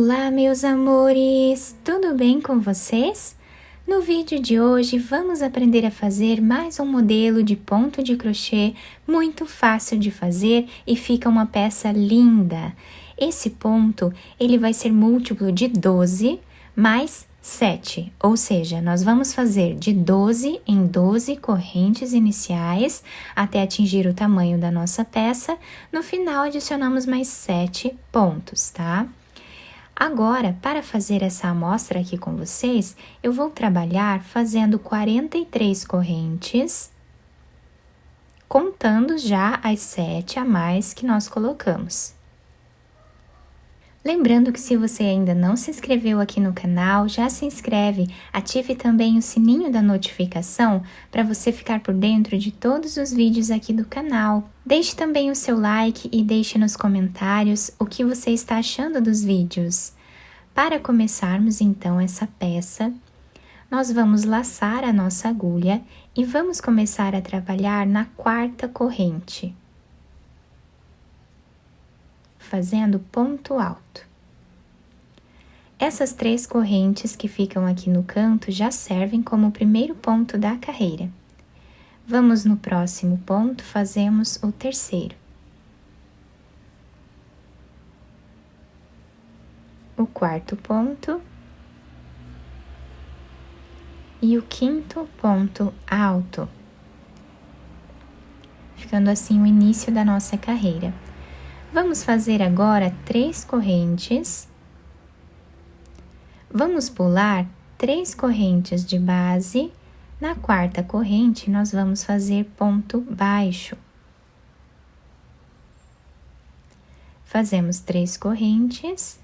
Olá, meus amores! Tudo bem com vocês? No vídeo de hoje vamos aprender a fazer mais um modelo de ponto de crochê muito fácil de fazer e fica uma peça linda. Esse ponto ele vai ser múltiplo de 12 mais 7, ou seja, nós vamos fazer de 12 em 12 correntes iniciais até atingir o tamanho da nossa peça. No final adicionamos mais 7 pontos, tá? Agora, para fazer essa amostra aqui com vocês, eu vou trabalhar fazendo 43 correntes, contando já as 7 a mais que nós colocamos. Lembrando que se você ainda não se inscreveu aqui no canal, já se inscreve, ative também o sininho da notificação para você ficar por dentro de todos os vídeos aqui do canal. Deixe também o seu like e deixe nos comentários o que você está achando dos vídeos. Para começarmos então essa peça, nós vamos laçar a nossa agulha e vamos começar a trabalhar na quarta corrente, fazendo ponto alto. Essas 3 correntes que ficam aqui no canto já servem como o primeiro ponto da carreira. Vamos no próximo ponto, fazemos o terceiro. O quarto ponto. E o quinto ponto alto. Ficando assim o início da nossa carreira. Vamos fazer agora 3 correntes. Vamos pular 3 correntes de base. Na quarta corrente, nós vamos fazer ponto baixo. Fazemos 3 correntes.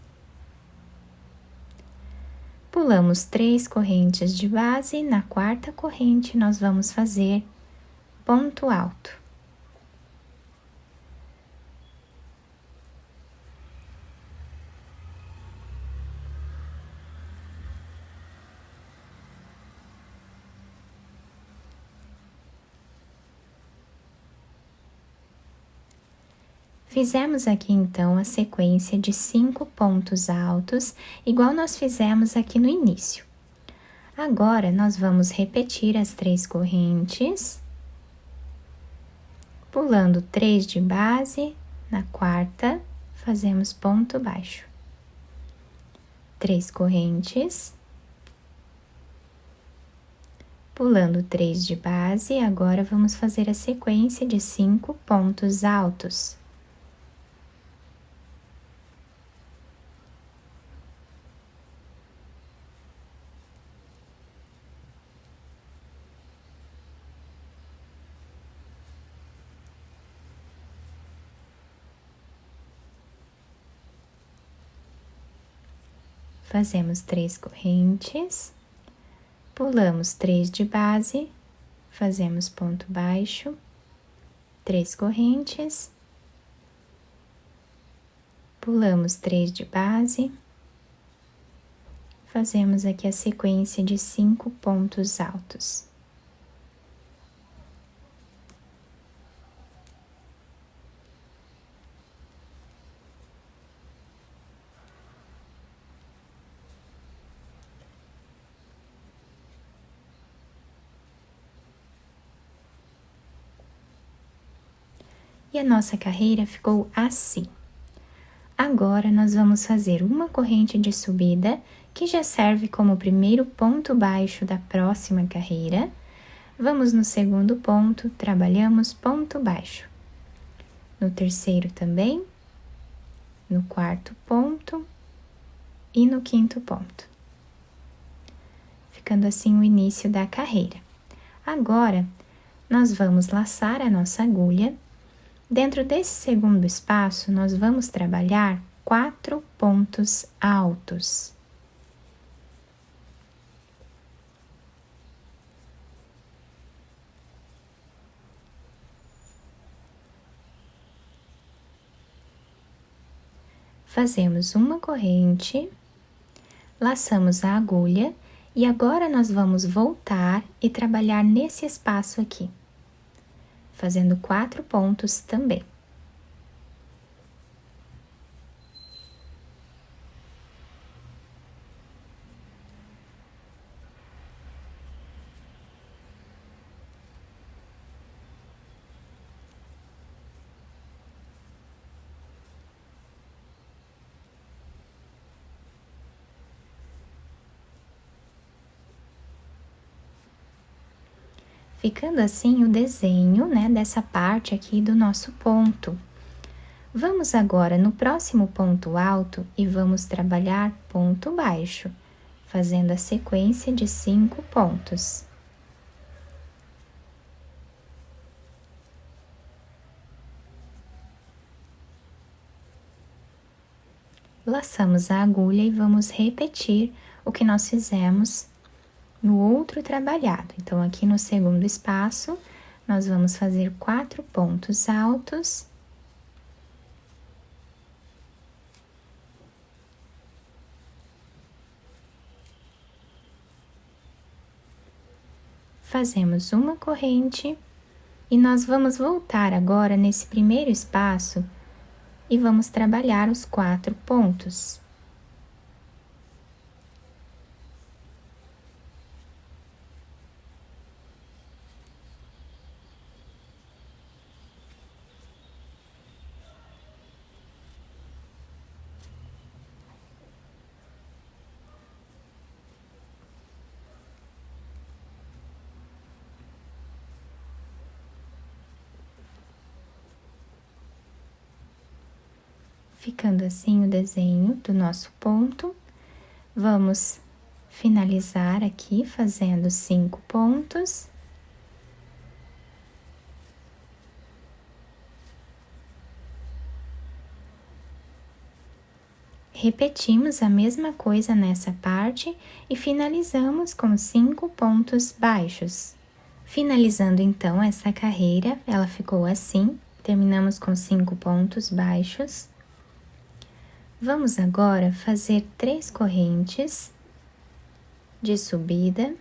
Pulamos 3 correntes de base. Na quarta corrente, nós vamos fazer ponto alto. Fizemos aqui, então, a sequência de 5 pontos altos, igual nós fizemos aqui no início. Agora, nós vamos repetir as 3 correntes, pulando 3 de base, na quarta, fazemos ponto baixo. 3 correntes, pulando 3 de base, agora vamos fazer a sequência de 5 pontos altos. Fazemos 3 correntes, pulamos 3 de base, fazemos ponto baixo, 3 correntes, pulamos 3 de base, fazemos aqui a sequência de 5 pontos altos. E a nossa carreira ficou assim. Agora, nós vamos fazer uma corrente de subida, que já serve como o primeiro ponto baixo da próxima carreira. Vamos no segundo ponto, trabalhamos ponto baixo. No terceiro também, no quarto ponto e no quinto ponto. Ficando assim o início da carreira. Agora, nós vamos laçar a nossa agulha. Dentro desse segundo espaço, nós vamos trabalhar 4 pontos altos. Fazemos uma corrente, laçamos a agulha e agora nós vamos voltar e trabalhar nesse espaço aqui, fazendo 4 pontos também. ficando assim o desenho, né, dessa parte aqui do nosso ponto. Vamos agora no próximo ponto alto e vamos trabalhar ponto baixo, fazendo a sequência de 5 pontos. Laçamos a agulha e vamos repetir o que nós fizemos no outro trabalhado. Então, aqui no segundo espaço, nós vamos fazer 4 pontos altos. Fazemos uma corrente e nós vamos voltar agora nesse primeiro espaço e vamos trabalhar os 4 pontos. Ficando assim o desenho do nosso ponto, vamos finalizar aqui fazendo 5 pontos. Repetimos a mesma coisa nessa parte e finalizamos com 5 pontos baixos. Finalizando então essa carreira, ela ficou assim, terminamos com 5 pontos baixos. Vamos agora fazer 3 correntes de subida,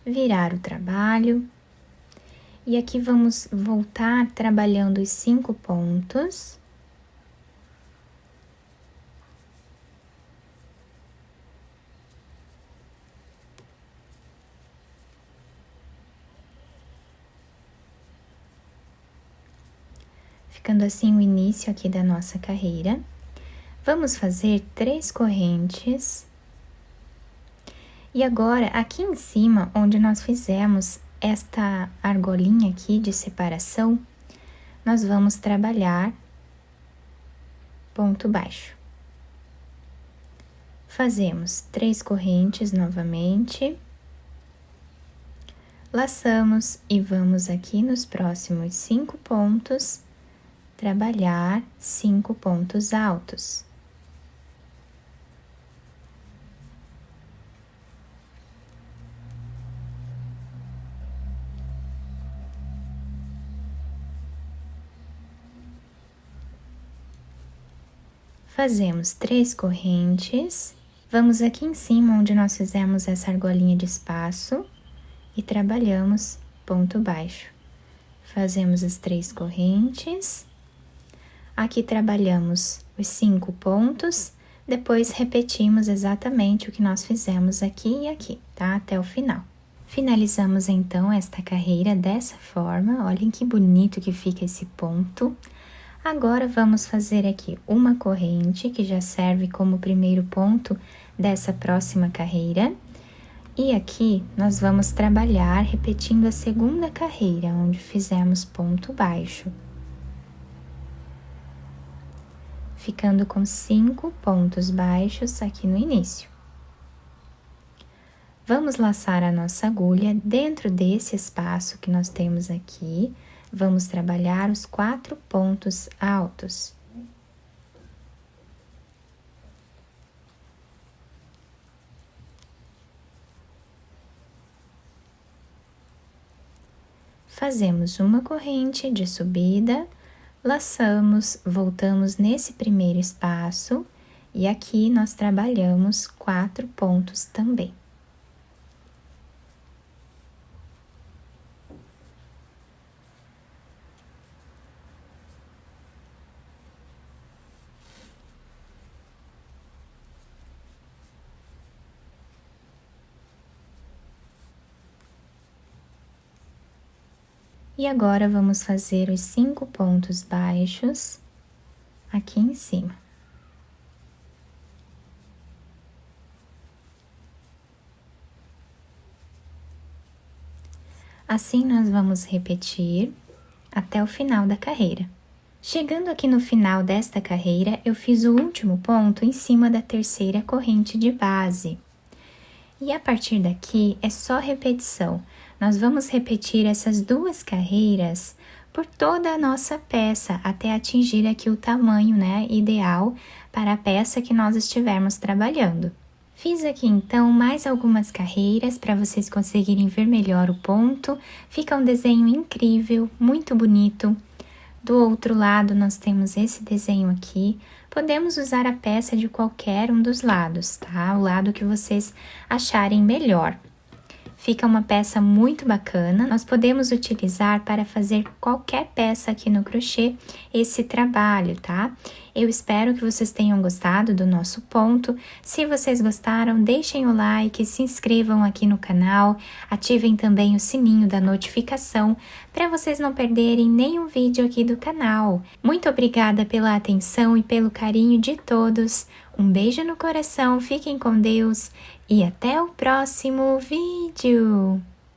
virar o trabalho, e aqui vamos voltar trabalhando os 5 pontos. Ficando assim o início aqui da nossa carreira. Vamos fazer 3 correntes. E agora, aqui em cima, onde nós fizemos esta argolinha aqui de separação, nós vamos trabalhar ponto baixo. Fazemos 3 correntes novamente. Laçamos e vamos aqui nos próximos 5 pontos trabalhar 5 pontos altos. Fazemos 3 correntes, vamos aqui em cima onde nós fizemos essa argolinha de espaço e trabalhamos ponto baixo. Fazemos as 3 correntes, aqui trabalhamos os 5 pontos, depois repetimos exatamente o que nós fizemos aqui e aqui, tá? Até o final. Finalizamos então esta carreira dessa forma, olhem que bonito que fica esse ponto. Agora, vamos fazer aqui uma corrente, que já serve como primeiro ponto dessa próxima carreira. E aqui, nós vamos trabalhar repetindo a segunda carreira, onde fizemos ponto baixo. Ficando com 5 pontos baixos aqui no início. Vamos laçar a nossa agulha dentro desse espaço que nós temos aqui. Vamos trabalhar os 4 pontos altos. Fazemos uma corrente de subida, laçamos, voltamos nesse primeiro espaço e aqui nós trabalhamos 4 pontos também. E agora, vamos fazer os 5 pontos baixos aqui em cima. Assim nós vamos repetir até o final da carreira. Chegando aqui no final desta carreira, eu fiz o último ponto em cima da terceira corrente de base. E a partir daqui é só repetição. Nós vamos repetir essas 2 carreiras por toda a nossa peça, até atingir aqui o tamanho, né, ideal para a peça que nós estivermos trabalhando. Fiz aqui então mais algumas carreiras para vocês conseguirem ver melhor o ponto. Fica um desenho incrível, muito bonito. Do outro lado nós temos esse desenho aqui. Podemos usar a peça de qualquer um dos lados, tá? O lado que vocês acharem melhor. Fica uma peça muito bacana, nós podemos utilizar para fazer qualquer peça aqui no crochê esse trabalho, tá? Eu espero que vocês tenham gostado do nosso ponto. Se vocês gostaram, deixem o like, se inscrevam aqui no canal, ativem também o sininho da notificação para vocês não perderem nenhum vídeo aqui do canal. Muito obrigada pela atenção e pelo carinho de todos. Um beijo no coração, fiquem com Deus e até o próximo vídeo!